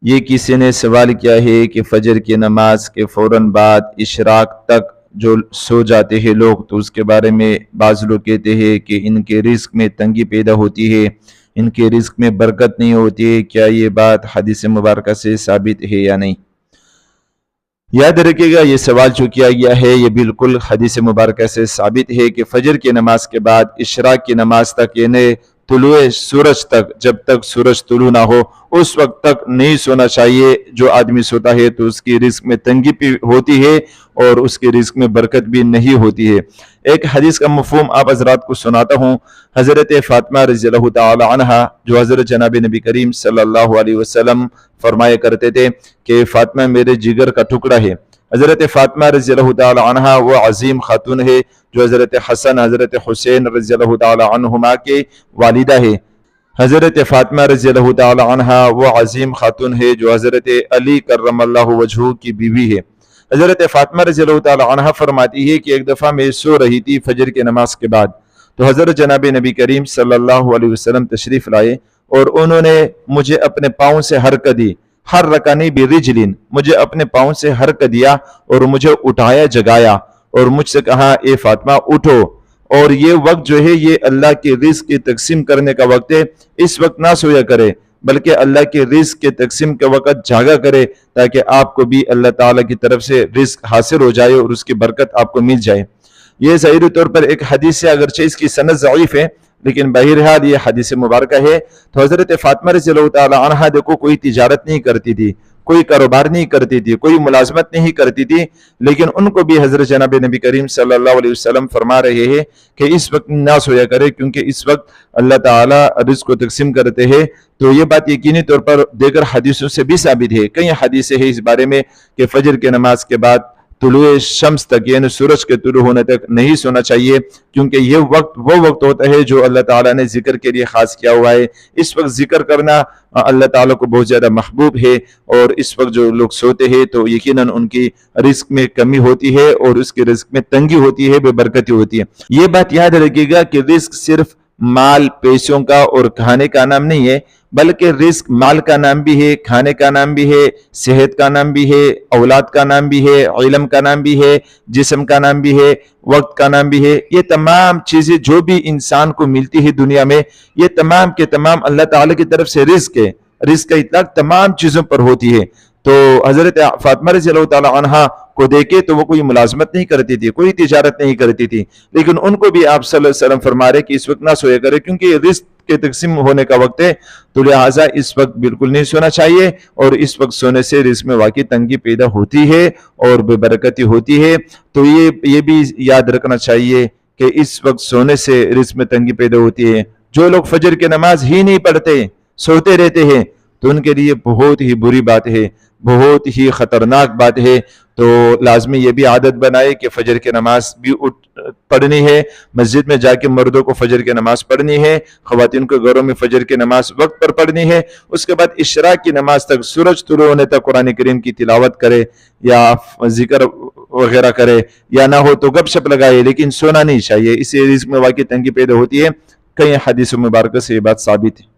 یہ کسی نے سوال کیا ہے کہ فجر کی نماز کے فوراً بعد اشراق تک جو سو جاتے ہیں لوگ، تو اس کے بارے میں بعض لوگ کہتے ہیں کہ ان کے رزق میں تنگی پیدا ہوتی ہے، ان کے رزق میں برکت نہیں ہوتی ہے۔ کیا یہ بات حدیث مبارکہ سے ثابت ہے یا نہیں؟ یاد رکھیے گا، یہ سوال جو کیا گیا ہے یہ بالکل حدیث مبارکہ سے ثابت ہے کہ فجر کی نماز کے بعد اشراق کی نماز تک، یعنی طلوع سورج تک، جب تک سورج طلوع نہ ہو اس وقت تک نہیں سونا چاہیے۔ جو آدمی سوتا ہے تو اس کی رزق میں تنگی بھی ہوتی ہے اور اس کے رزق میں برکت بھی نہیں ہوتی ہے۔ ایک حدیث کا مفہوم آپ حضرات کو سناتا ہوں۔ حضرت فاطمہ رضی اللہ تعالی عنہ، جو حضرت جناب نبی کریم صلی اللہ علیہ وسلم فرمایا کرتے تھے کہ فاطمہ میرے جگر کا ٹکڑا ہے۔ حضرت فاطمہ رضی اللہ تعالی عنہ وہ عظیم خاتون ہے جو حضرت حسن، حضرت حسین رضی اللہ تعالی عنہما کے والدہ ہے۔ حضرت فاطمہ رضی اللہ تعالی عنہ وہ عظیم خاتون ہے جو حضرت علی کرم اللہ وجہہ کی بیوی ہے۔ حضرت فاطمہ رضی اللہ تعالی عنہ فرماتی ہے کہ ایک دفعہ میں سو رہی تھی فجر کے نماز کے بعد، تو حضرت جناب نبی کریم صلی اللہ علیہ وسلم تشریف لائے اور انہوں نے مجھے اپنے پاؤں سے حرکت دی، حرکنی برجلن، مجھے اپنے پاؤں سے حرکت دیا اور مجھے اٹھایا، جگایا اور مجھ سے کہا اے فاطمہ اٹھو، اور یہ وقت جو ہے یہ اللہ کے رزق کی تقسیم کرنے کا وقت ہے، اس وقت نہ سویا کرے بلکہ اللہ کے رزق کے تقسیم کے وقت جاگا کرے تاکہ آپ کو بھی اللہ تعالیٰ کی طرف سے رزق حاصل ہو جائے اور اس کی برکت آپ کو مل جائے۔ یہ ظاہری طور پر ایک حدیث ہے، اگرچہ اس کی سند ضعیف ہے لیکن بہرحال یہ حدیث مبارکہ ہے۔ تو حضرت فاطمہ رضی اللہ تعالی عنہ دیکھو کوئی تجارت نہیں کرتی تھی، کوئی کاروبار نہیں کرتی تھی، کوئی ملازمت نہیں کرتی تھی، لیکن ان کو بھی حضرت جناب نبی کریم صلی اللہ علیہ وسلم فرما رہے ہیں کہ اس وقت نہ سویا کرے کیونکہ اس وقت اللہ تعالیٰ رزق کو تقسیم کرتے ہیں۔ تو یہ بات یقینی طور پر دیگر حدیثوں سے بھی ثابت ہے۔ کئی حدیثیں ہیں اس بارے میں کہ فجر کے نماز کے بعد طلوع شمس تک، یعنی سورج کے طلوع ہونے تک نہیں سونا چاہیے، کیونکہ یہ وقت وہ وقت ہوتا ہے جو اللہ تعالیٰ نے ذکر کے لیے خاص کیا ہوا ہے۔ اس وقت ذکر کرنا اللہ تعالیٰ کو بہت زیادہ محبوب ہے، اور اس وقت جو لوگ سوتے ہیں تو یقیناً ان کی رزق میں کمی ہوتی ہے اور اس کے رزق میں تنگی ہوتی ہے، بے برکتی ہوتی ہے۔ یہ بات یاد رکھیے گا کہ رزق صرف مال، پیسوں کا اور کھانے کا نام نہیں ہے، بلکہ رزق مال کا نام بھی ہے، کھانے کا نام بھی ہے، صحت کا نام بھی ہے، اولاد کا نام بھی ہے، علم کا نام بھی ہے، جسم کا نام بھی ہے، وقت کا نام بھی ہے۔ یہ تمام چیزیں جو بھی انسان کو ملتی ہے دنیا میں، یہ تمام کے تمام اللہ تعالیٰ کی طرف سے رزق ہے۔ رزق کا اطلاق تمام چیزوں پر ہوتی ہے۔ تو حضرت فاطمہ رضی اللہ تعالی عنہ کو دیکھے تو وہ کوئی ملازمت نہیں کرتی تھی، کوئی تجارت نہیں کرتی تھی، لیکن ان کو بھی آپ صلی اللہ علیہ وسلم فرما رہے کہ اس وقت نہ سویا کرے کیونکہ یہ رزق کے تقسیم ہونے کا وقت ہے، تو لہٰذا اس وقت بالکل نہیں سونا چاہیے، اور اس وقت سونے سے رزق میں واقعی تنگی پیدا ہوتی ہے اور بے برکتی ہوتی ہے۔ تو یہ بھی یاد رکھنا چاہیے کہ اس وقت سونے سے رزق میں تنگی پیدا ہوتی ہے۔ جو لوگ فجر کی نماز ہی نہیں پڑھتے، سوتے رہتے ہیں، تو ان کے لیے بہت ہی بری بات ہے، بہت ہی خطرناک بات ہے۔ تو لازمی یہ بھی عادت بنائے کہ فجر کی نماز بھی پڑھنی ہے، مسجد میں جا کے مردوں کو فجر کی نماز پڑھنی ہے، خواتین کو گھروں میں فجر کی نماز وقت پر پڑھنی ہے۔ اس کے بعد عشراء کی نماز تک، سورج طلوع ہونے تک قرآن کریم کی تلاوت کرے یا ذکر وغیرہ کرے، یا نہ ہو تو گپ شپ لگائے، لیکن سونا نہیں چاہیے، اس سے رزق میں واقعی تنگی پیدا ہوتی ہے۔ کئی حدیث مبارکہ سے یہ بات ثابت ہے۔